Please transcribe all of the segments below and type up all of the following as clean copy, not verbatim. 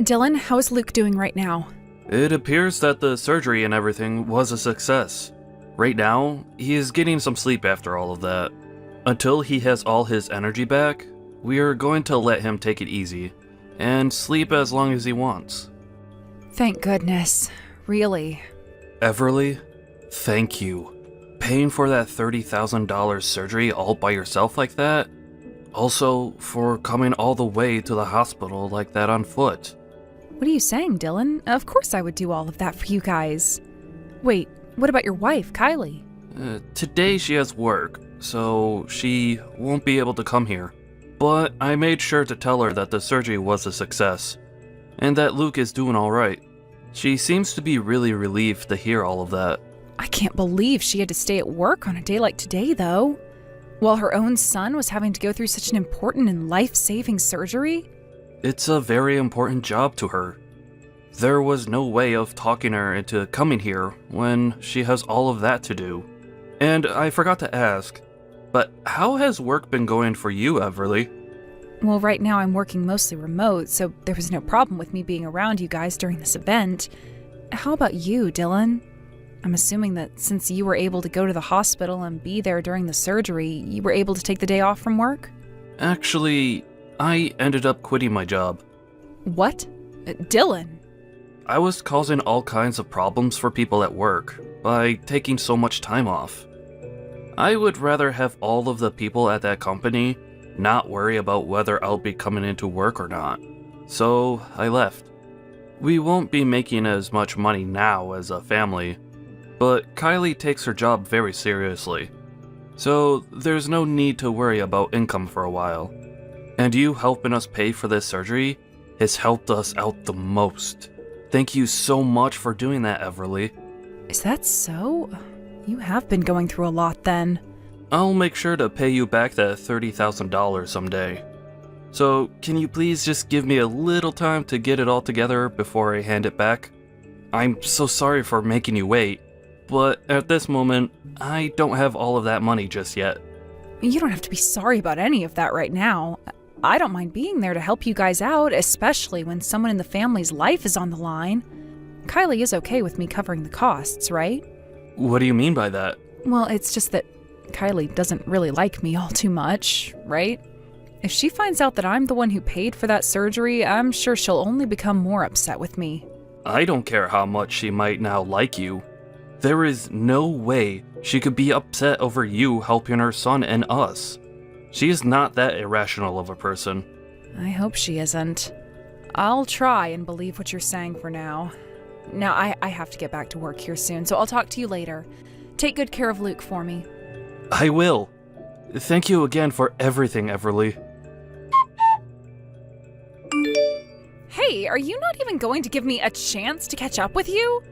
Dylan, how's Luke doing right now? It appears that the surgery and everything was a success. Right now, he is getting some sleep after all of that. Until he has all his energy back, we are going to let him take it easy and sleep as long as he wants. Thank goodness. Really. Everly, thank you. Paying for that $30,000 surgery all by yourself like that? Also, for coming all the way to the hospital like that on foot. What are you saying, Dylan? Of course I would do all of that for you guys. Wait, what about your wife, Kylie? Today she has work, so she won't be able to come here. But I made sure to tell her that the surgery was a success, and that Luke is doing alright. She seems to be really relieved to hear all of that. I can't believe she had to stay at work on a day like today, though. While her own son was having to go through such an important and life-saving surgery? It's a very important job to her. There was no way of talking her into coming here when she has all of that to do. And I forgot to ask, but how has work been going for you, Everly? Well, right now I'm working mostly remote, so there was no problem with me being around you guys during this event. How about you, Dylan? I'm assuming that since you were able to go to the hospital and be there during the surgery, you were able to take the day off from work? Actually, I ended up quitting my job. What? Dylan? I was causing all kinds of problems for people at work by taking so much time off. I would rather have all of the people at that company not worry about whether I'll be coming into work or not. So I left. We won't be making as much money now as a family, but Kylie takes her job very seriously. So there's no need to worry about income for a while. And you helping us pay for this surgery has helped us out the most. Thank you so much for doing that, Everly. Is that so? You have been going through a lot then. I'll make sure to pay you back that $30,000 someday. So, can you please just give me a little time to get it all together before I hand it back? I'm so sorry for making you wait, but at this moment, I don't have all of that money just yet. You don't have to be sorry about any of that right now. I don't mind being there to help you guys out, especially when someone in the family's life is on the line. Kylie is okay with me covering the costs, right? What do you mean by that? Well, it's just that Kylie doesn't really like me all too much, right? If she finds out that I'm the one who paid for that surgery, I'm sure she'll only become more upset with me. I don't care how much she might now like you. There is no way she could be upset over you helping her son and us. She is not that irrational of a person. I hope she isn't. I'll try and believe what you're saying for now. Now, I have to get back to work here soon, so I'll talk to you later. Take good care of Luke for me. I will. Thank you again for everything, Everly. Hey, are you not even going to give me a chance to catch up with you?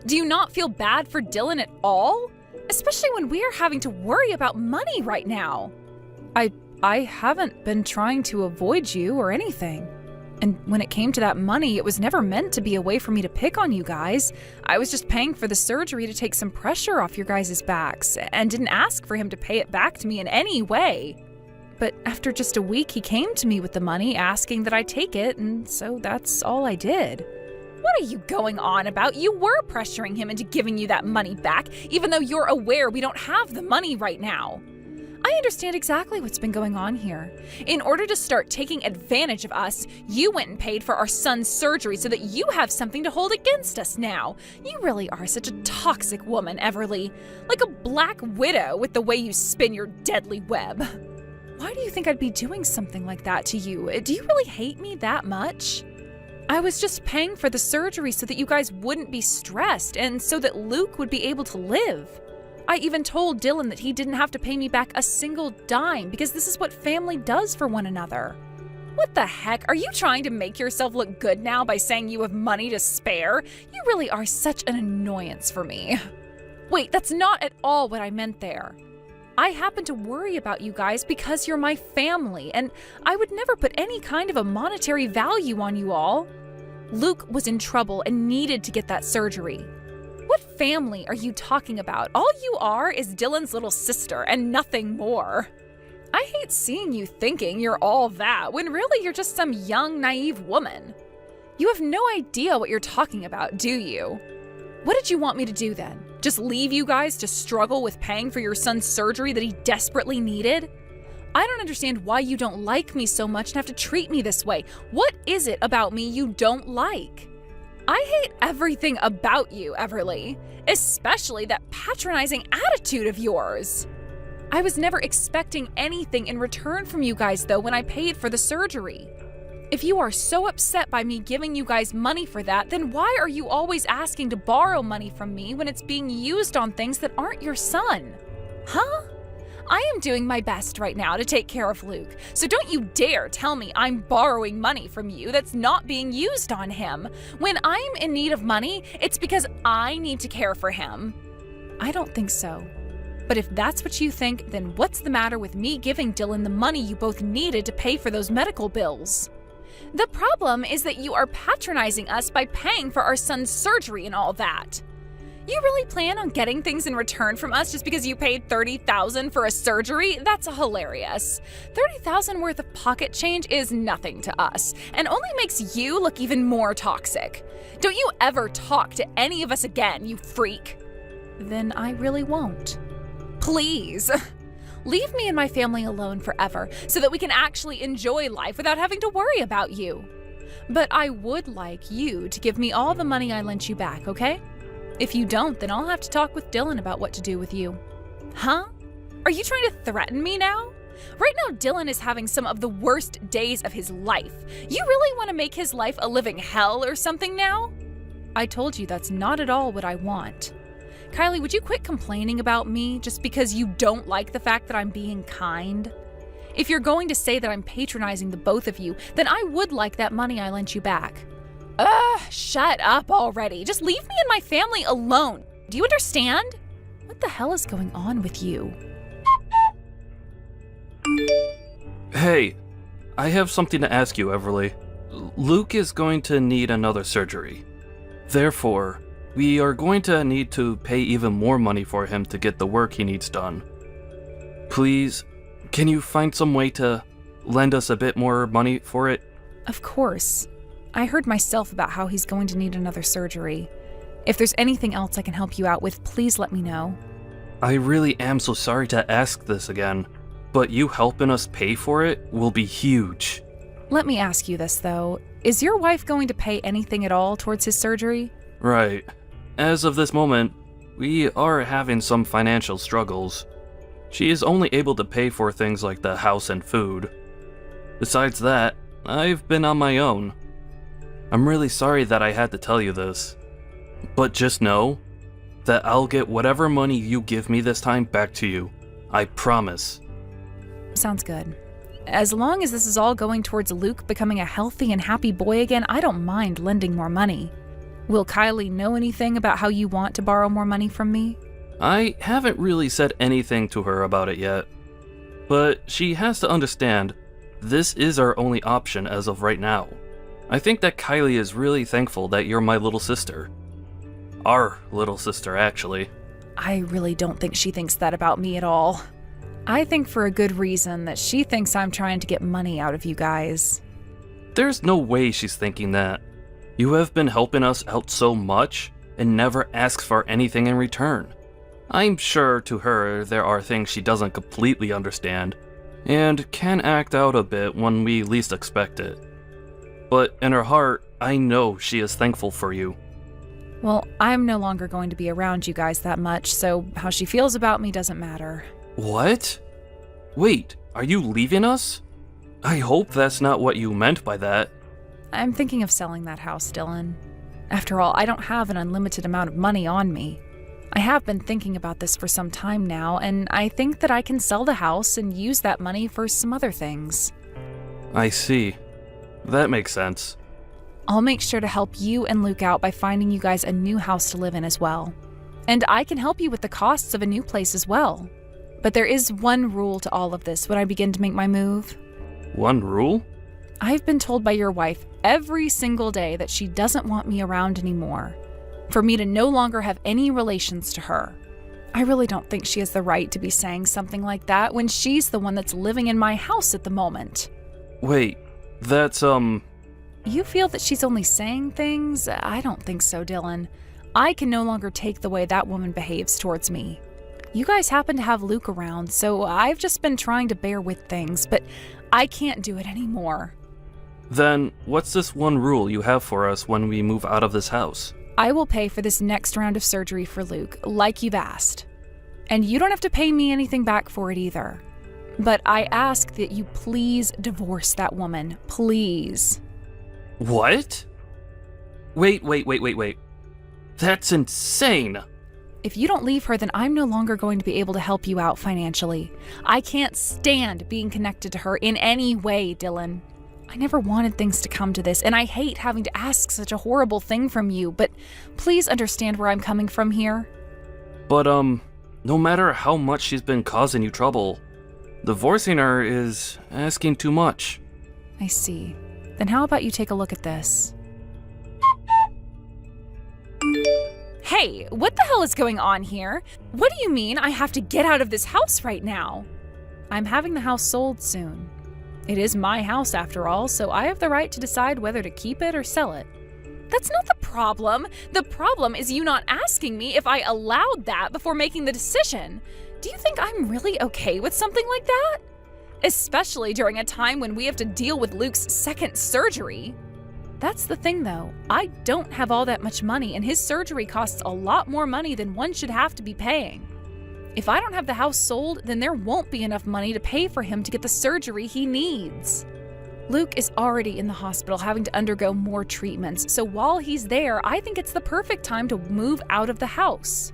Do you not feel bad for Dylan at all? Especially when we're having to worry about money right now. I haven't been trying to avoid you or anything. And when it came to that money, it was never meant to be a way for me to pick on you guys. I was just paying for the surgery to take some pressure off your guys' backs and didn't ask for him to pay it back to me in any way. But after just a week, he came to me with the money asking that I take it, and so that's all I did. What are you going on about? You were pressuring him into giving you that money back, even though you're aware we don't have the money right now. I understand exactly what's been going on here. In order to start taking advantage of us, you went and paid for our son's surgery so that you have something to hold against us now. You really are such a toxic woman, Everly. Like a black widow with the way you spin your deadly web. Why do you think I'd be doing something like that to you? Do you really hate me that much? I was just paying for the surgery so that you guys wouldn't be stressed and so that Luke would be able to live. I even told Dylan that he didn't have to pay me back a single dime because this is what family does for one another. What the heck? Are you trying to make yourself look good now by saying you have money to spare? You really are such an annoyance for me. Wait, that's not at all what I meant there. I happen to worry about you guys because you're my family, and I would never put any kind of a monetary value on you all. Luke was in trouble and needed to get that surgery. What family are you talking about? All you are is Dylan's little sister and nothing more. I hate seeing you thinking you're all that when really you're just some young, naive woman. You have no idea what you're talking about, do you? What did you want me to do then? Just leave you guys to struggle with paying for your son's surgery that he desperately needed? I don't understand why you don't like me so much and have to treat me this way. What is it about me you don't like? I hate everything about you, Everly, especially that patronizing attitude of yours. I was never expecting anything in return from you guys, though, when I paid for the surgery. If you are so upset by me giving you guys money for that, then why are you always asking to borrow money from me when it's being used on things that aren't your son? Huh? I am doing my best right now to take care of Luke, so don't you dare tell me I'm borrowing money from you that's not being used on him. When I'm in need of money, it's because I need to care for him. I don't think so. But if that's what you think, then what's the matter with me giving Dylan the money you both needed to pay for those medical bills? The problem is that you are patronizing us by paying for our son's surgery and all that. You really plan on getting things in return from us just because you paid $30,000 for a surgery? That's hilarious. $30,000 worth of pocket change is nothing to us and only makes you look even more toxic. Don't you ever talk to any of us again, you freak. Then I really won't. Please. Leave me and my family alone forever so that we can actually enjoy life without having to worry about you. But I would like you to give me all the money I lent you back, okay? If you don't, then I'll have to talk with Dylan about what to do with you. Huh? Are you trying to threaten me now? Right now, Dylan is having some of the worst days of his life. You really want to make his life a living hell or something now? I told you that's not at all what I want. Kylie, would you quit complaining about me just because you don't like the fact that I'm being kind? If you're going to say that I'm patronizing the both of you, then I would like that money I lent you back. Shut up already. Just leave me and my family alone. Do you understand? What the hell is going on with you? Hey, I have something to ask you, Everly. Luke is going to need another surgery. Therefore, we are going to need to pay even more money for him to get the work he needs done. Please, can you find some way to lend us a bit more money for it? Of course. I heard myself about how he's going to need another surgery. If there's anything else I can help you out with, please let me know. I really am so sorry to ask this again, but you helping us pay for it will be huge. Let me ask you this, though. Is your wife going to pay anything at all towards his surgery? Right. As of this moment, we are having some financial struggles. She is only able to pay for things like the house and food. Besides that, I've been on my own. I'm really sorry that I had to tell you this, but just know that I'll get whatever money you give me this time back to you. I promise. Sounds good. As long as this is all going towards Luke becoming a healthy and happy boy again, I don't mind lending more money. Will Kylie know anything about how you want to borrow more money from me? I haven't really said anything to her about it yet, but she has to understand this is our only option as of right now. I think that Kylie is really thankful that you're my little sister. Our little sister, actually. I really don't think she thinks that about me at all. I think for a good reason that she thinks I'm trying to get money out of you guys. There's no way she's thinking that. You have been helping us out so much and never asks for anything in return. I'm sure to her there are things she doesn't completely understand and can act out a bit when we least expect it. But in her heart, I know she is thankful for you. Well, I'm no longer going to be around you guys that much, so how she feels about me doesn't matter. What? Wait, are you leaving us? I hope that's not what you meant by that. I'm thinking of selling that house, Dylan. After all, I don't have an unlimited amount of money on me. I have been thinking about this for some time now, and I think that I can sell the house and use that money for some other things. I see. That makes sense. I'll make sure to help you and Luke out by finding you guys a new house to live in as well. And I can help you with the costs of a new place as well. But there is one rule to all of this when I begin to make my move. One rule? I've been told by your wife every single day that she doesn't want me around anymore. For me to no longer have any relations to her. I really don't think she has the right to be saying something like that when she's the one that's living in my house at the moment. Wait, that's, You feel that she's only saying things? I don't think so, Dylan. I can no longer take the way that woman behaves towards me. You guys happen to have Luke around, so I've just been trying to bear with things, but I can't do it anymore. Then, what's this one rule you have for us when we move out of this house? I will pay for this next round of surgery for Luke, like you've asked. And you don't have to pay me anything back for it either. But I ask that you please divorce that woman. Please. What? Wait. That's insane! If you don't leave her, then I'm no longer going to be able to help you out financially. I can't stand being connected to her in any way, Dylan. I never wanted things to come to this, and I hate having to ask such a horrible thing from you, but please understand where I'm coming from here. But, no matter how much she's been causing you trouble, divorcing her is asking too much. I see. Then how about you take a look at this? Hey, what the hell is going on here? What do you mean I have to get out of this house right now? I'm having the house sold soon. It is my house after all, so I have the right to decide whether to keep it or sell it. That's not the problem. The problem is you not asking me if I allowed that before making the decision. Do you think I'm really okay with something like that? Especially during a time when we have to deal with Luke's second surgery. That's the thing though, I don't have all that much money and his surgery costs a lot more money than one should have to be paying. If I don't have the house sold, then there won't be enough money to pay for him to get the surgery he needs. Luke is already in the hospital having to undergo more treatments, so while he's there, I think it's the perfect time to move out of the house.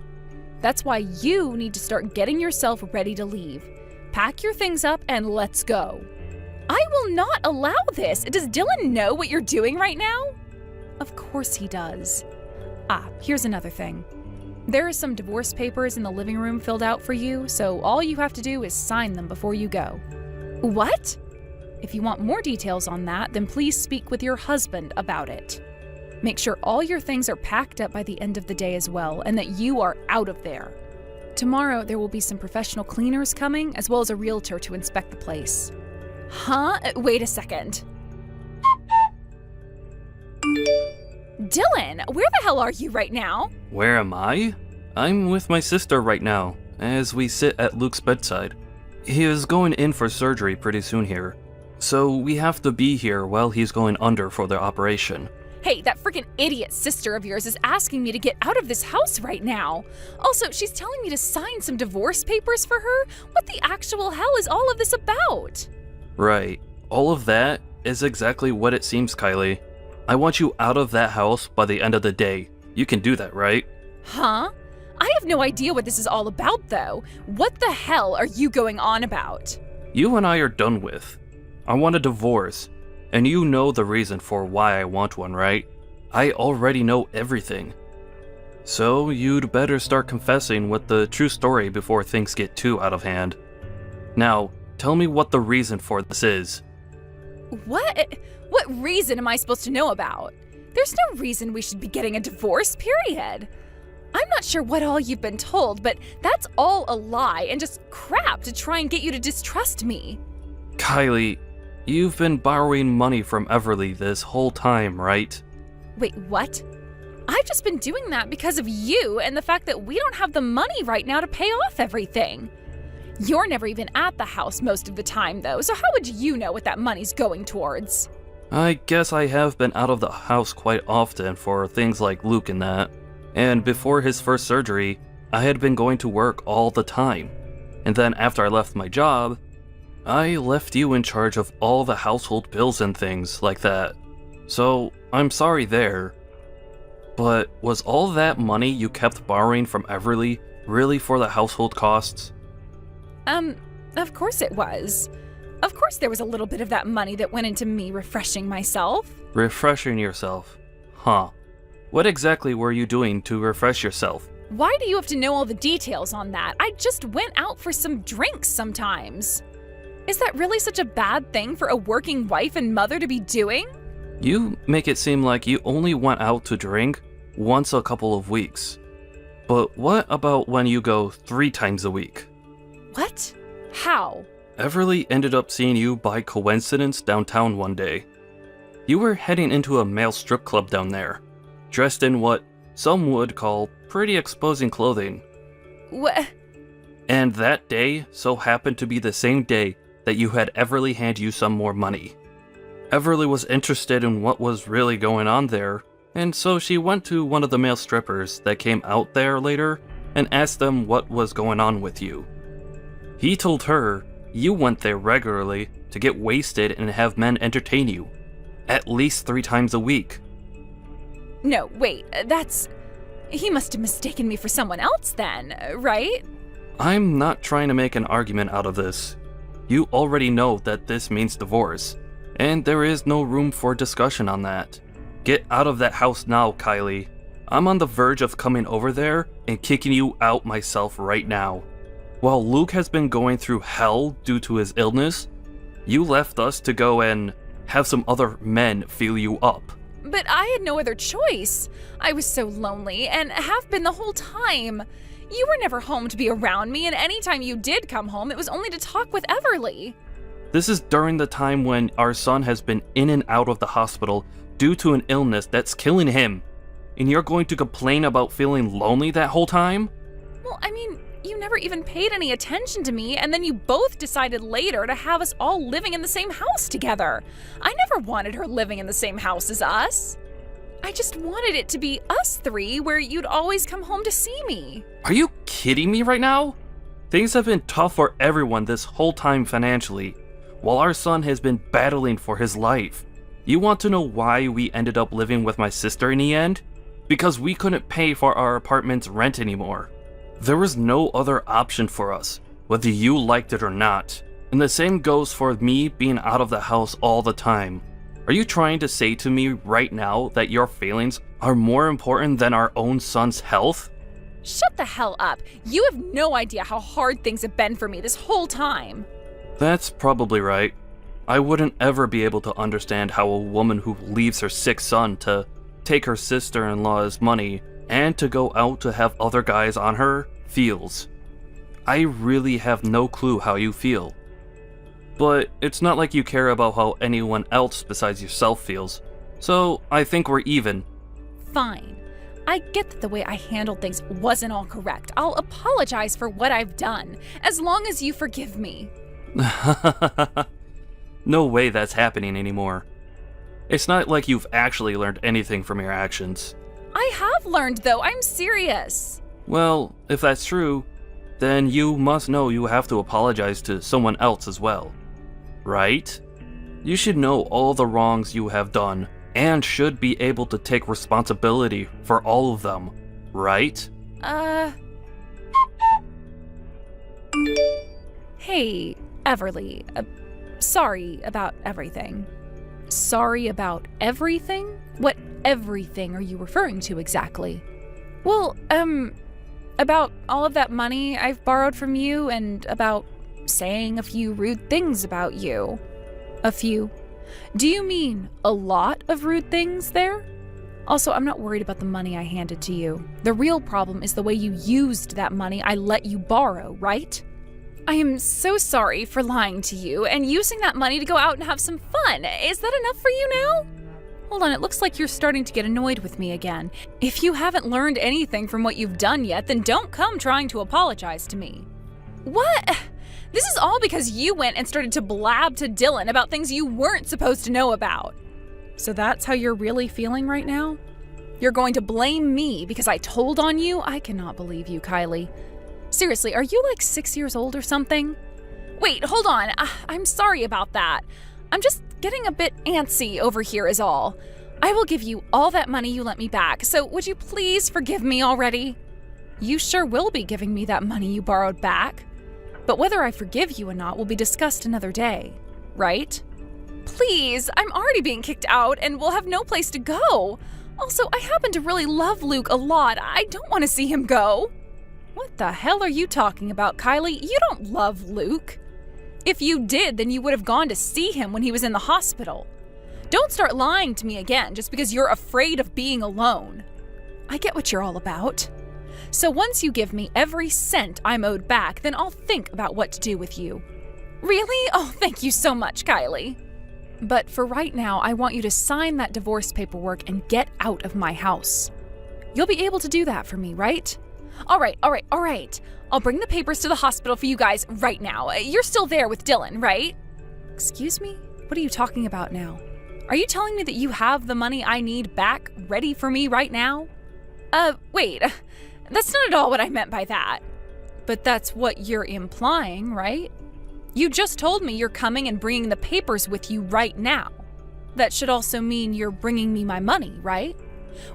That's why you need to start getting yourself ready to leave. Pack your things up and let's go. I will not allow this. Does Dylan know what you're doing right now? Of course he does. Here's another thing. There are some divorce papers in the living room filled out for you, so all you have to do is sign them before you go. What? If you want more details on that, then please speak with your husband about it. Make sure all your things are packed up by the end of the day as well, and that you are out of there. Tomorrow, there will be some professional cleaners coming, as well as a realtor to inspect the place. Huh? Wait a second. Dylan, where the hell are you right now? Where am I? I'm with my sister right now, as we sit at Luke's bedside. He is going in for surgery pretty soon here, so we have to be here while he's going under for the operation. Hey, that freaking idiot sister of yours is asking me to get out of this house right now. Also, she's telling me to sign some divorce papers for her? What the actual hell is all of this about? Right. All of that is exactly what it seems, Kylie. I want you out of that house by the end of the day. You can do that, right? Huh? I have no idea what this is all about, though. What the hell are you going on about? You and I are done with. I want a divorce, and you know the reason for why I want one, right? I already know everything. So you'd better start confessing with the true story before things get too out of hand. Now, tell me what the reason for this is. What? What reason am I supposed to know about? There's no reason we should be getting a divorce, period. I'm not sure what all you've been told, but that's all a lie and just crap to try and get you to distrust me. Kylie, you've been borrowing money from Everly this whole time, right? Wait, what? I've just been doing that because of you and the fact that we don't have the money right now to pay off everything. You're never even at the house most of the time, though, so how would you know what that money's going towards? I guess I have been out of the house quite often for things like Luke and that. And before his first surgery, I had been going to work all the time. And then after I left my job, I left you in charge of all the household bills and things like that. So, I'm sorry there. But was all that money you kept borrowing from Everly really for the household costs? Of course it was. Of course there was a little bit of that money that went into me refreshing myself. Refreshing yourself? Huh. What exactly were you doing to refresh yourself? Why do you have to know all the details on that? I just went out for some drinks sometimes. Is that really such a bad thing for a working wife and mother to be doing? You make it seem like you only went out to drink once a couple of weeks. But what about when you go 3 times a week? What? How? Everly ended up seeing you by coincidence downtown one day. You were heading into a male strip club down there, dressed in what some would call pretty exposing clothing. What? And that day so happened to be the same day that you had Everly hand you some more money. Everly was interested in what was really going on there, and so she went to one of the male strippers that came out there later and asked them what was going on with you. He told her you went there regularly to get wasted and have men entertain you, at least 3 times a week. No, wait, he must have mistaken me for someone else then, right? I'm not trying to make an argument out of this. You already know that this means divorce, and there is no room for discussion on that. Get out of that house now, Kylie. I'm on the verge of coming over there and kicking you out myself right now. While Luke has been going through hell due to his illness, you left us to go and have some other men feel you up. But I had no other choice. I was so lonely and have been the whole time. You were never home to be around me, and anytime you did come home, it was only to talk with Everly. This is during the time when our son has been in and out of the hospital due to an illness that's killing him. And you're going to complain about feeling lonely that whole time? Well, I mean, you never even paid any attention to me, and then you both decided later to have us all living in the same house together. I never wanted her living in the same house as us. I just wanted it to be us 3 where you'd always come home to see me. Are you kidding me right now? Things have been tough for everyone this whole time financially, while our son has been battling for his life. You want to know why we ended up living with my sister in the end? Because we couldn't pay for our apartment's rent anymore. There was no other option for us, whether you liked it or not. And the same goes for me being out of the house all the time. Are you trying to say to me right now that your feelings are more important than our own son's health? Shut the hell up. You have no idea how hard things have been for me this whole time. That's probably right. I wouldn't ever be able to understand how a woman who leaves her sick son to take her sister-in-law's money and to go out to have other guys on her feels. I really have no clue how you feel. But it's not like you care about how anyone else besides yourself feels, so I think we're even. Fine. I get that the way I handled things wasn't all correct. I'll apologize for what I've done, as long as you forgive me. No way that's happening anymore. It's not like you've actually learned anything from your actions. I have learned, though. I'm serious. Well, if that's true, then you must know you have to apologize to someone else as well. Right? You should know all the wrongs you have done, and should be able to take responsibility for all of them, right? Hey, Everly. Sorry about everything. Sorry about everything? What everything are you referring to exactly? Well, about all of that money I've borrowed from you, and about saying a few rude things about you. A few. Do you mean a lot of rude things there? Also, I'm not worried about the money I handed to you. The real problem is the way you used that money I let you borrow, right? I am so sorry for lying to you and using that money to go out and have some fun. Is that enough for you now? Hold on, it looks like you're starting to get annoyed with me again. If you haven't learned anything from what you've done yet, then don't come trying to apologize to me. What? This is all because you went and started to blab to Dylan about things you weren't supposed to know about. So that's how you're really feeling right now? You're going to blame me because I told on you? I cannot believe you, Kylie. Seriously, are you like 6 years old or something? Wait, hold on. I'm sorry about that. I'm just getting a bit antsy over here is all. I will give you all that money you lent me back, so would you please forgive me already? You sure will be giving me that money you borrowed back. But whether I forgive you or not will be discussed another day, right? Please, I'm already being kicked out and will have no place to go. Also, I happen to really love Luke a lot. I don't want to see him go. What the hell are you talking about, Kylie? You don't love Luke. If you did, then you would have gone to see him when he was in the hospital. Don't start lying to me again just because you're afraid of being alone. I get what you're all about. So once you give me every cent I'm owed back, then I'll think about what to do with you. Really? Oh, thank you so much, Kylie. But for right now, I want you to sign that divorce paperwork and get out of my house. You'll be able to do that for me, right? All right. I'll bring the papers to the hospital for you guys right now. You're still there with Dylan, right? Excuse me? What are you talking about now? Are you telling me that you have the money I need back ready for me right now? Wait. That's not at all what I meant by that. But that's what you're implying, right? You just told me you're coming and bringing the papers with you right now. That should also mean you're bringing me my money, right?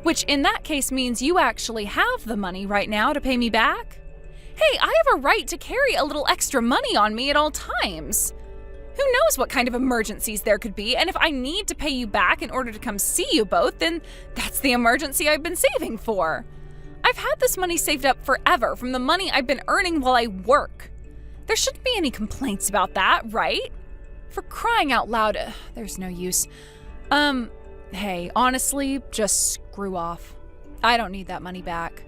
Which in that case means you actually have the money right now to pay me back? Hey, I have a right to carry a little extra money on me at all times. Who knows what kind of emergencies there could be, and if I need to pay you back in order to come see you both, then that's the emergency I've been saving for. I've had this money saved up forever from the money I've been earning while I work. There shouldn't be any complaints about that, right? For crying out loud, there's no use. Hey, honestly, just screw off. I don't need that money back.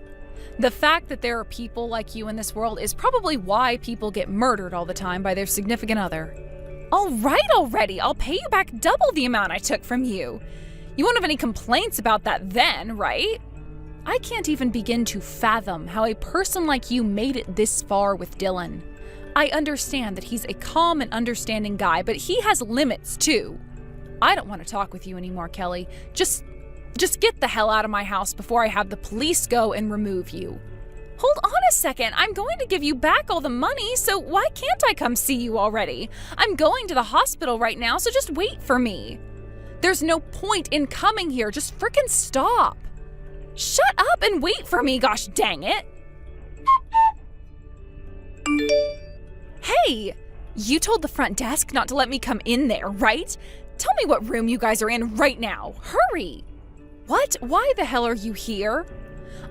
The fact that there are people like you in this world is probably why people get murdered all the time by their significant other. All right already, I'll pay you back double the amount I took from you. You won't have any complaints about that then, right? I can't even begin to fathom how a person like you made it this far with Dylan. I understand that he's a calm and understanding guy, but he has limits too. I don't want to talk with you anymore, Kelly. Just get the hell out of my house before I have the police go and remove you. Hold on a second. I'm going to give you back all the money, so why can't I come see you already? I'm going to the hospital right now, so just wait for me. There's no point in coming here. Just frickin' stop. Shut up and wait for me, gosh dang it. Hey, you told the front desk not to let me come in there, right? Tell me what room you guys are in right now. Hurry. What? Why the hell are you here?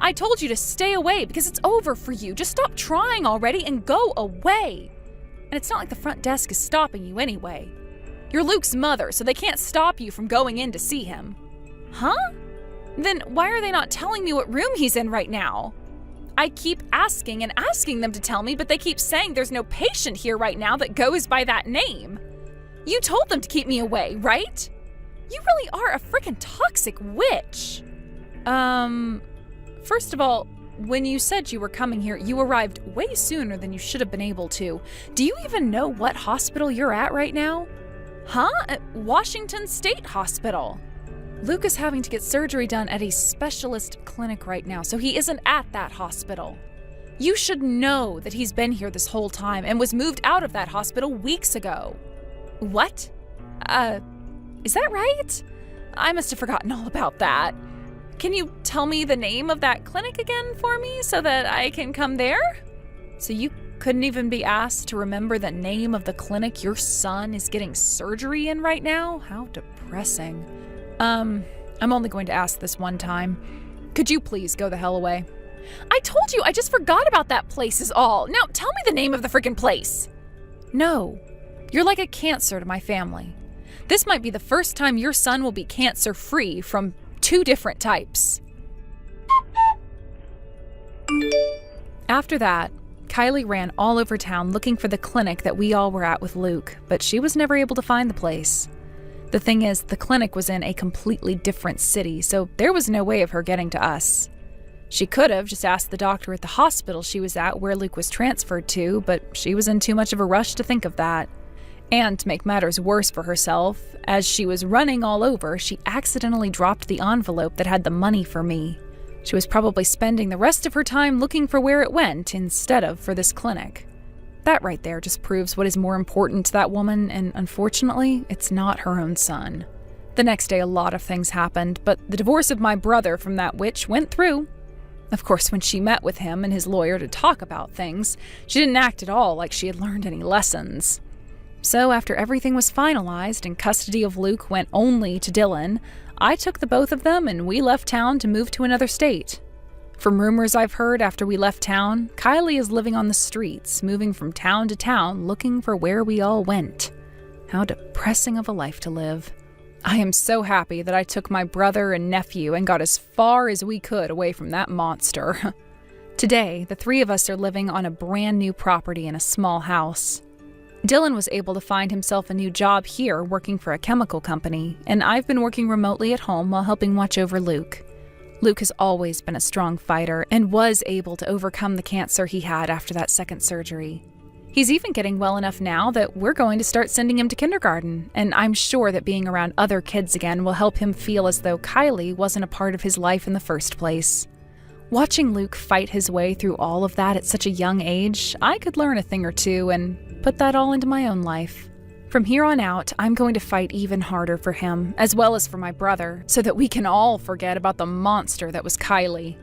I told you to stay away because it's over for you. Just stop trying already and go away. And it's not like the front desk is stopping you anyway. You're Luke's mother, so they can't stop you from going in to see him. Huh? Then why are they not telling me what room he's in right now? I keep asking and asking them to tell me, but they keep saying there's no patient here right now that goes by that name. You told them to keep me away, right? You really are a freaking toxic witch. First of all, when you said you were coming here, you arrived way sooner than you should have been able to. Do you even know what hospital you're at right now? Huh? At Washington State Hospital. Luke is having to get surgery done at a specialist clinic right now, so he isn't at that hospital. You should know that he's been here this whole time and was moved out of that hospital weeks ago. What? Is that right? I must have forgotten all about that. Can you tell me the name of that clinic again for me so that I can come there? So you couldn't even be asked to remember the name of the clinic your son is getting surgery in right now? How depressing. I'm only going to ask this one time. Could you please go the hell away? I told you, I just forgot about that place is all. Now tell me the name of the freaking place. No, you're like a cancer to my family. This might be the first time your son will be cancer-free from 2 different types. After that, Kylie ran all over town looking for the clinic that we all were at with Luke, but she was never able to find the place. The thing is, the clinic was in a completely different city, so there was no way of her getting to us. She could have just asked the doctor at the hospital she was at where Luke was transferred to, but she was in too much of a rush to think of that. And to make matters worse for herself, as she was running all over, she accidentally dropped the envelope that had the money for me. She was probably spending the rest of her time looking for where it went instead of for this clinic. That right there just proves what is more important to that woman, and unfortunately, it's not her own son. The next day, a lot of things happened, but the divorce of my brother from that witch went through. Of course, when she met with him and his lawyer to talk about things, she didn't act at all like she had learned any lessons. So after everything was finalized and custody of Luke went only to Dylan, I took the both of them and we left town to move to another state. From rumors I've heard after we left town, Kylie is living on the streets, moving from town to town, looking for where we all went. How depressing of a life to live. I am so happy that I took my brother and nephew and got as far as we could away from that monster. Today, the 3 of us are living on a brand new property in a small house. Dylan was able to find himself a new job here working for a chemical company, and I've been working remotely at home while helping watch over Luke. Luke has always been a strong fighter and was able to overcome the cancer he had after that second surgery. He's even getting well enough now that we're going to start sending him to kindergarten, and I'm sure that being around other kids again will help him feel as though Kylie wasn't a part of his life in the first place. Watching Luke fight his way through all of that at such a young age, I could learn a thing or two and put that all into my own life. From here on out, I'm going to fight even harder for him, as well as for my brother, so that we can all forget about the monster that was Kylie.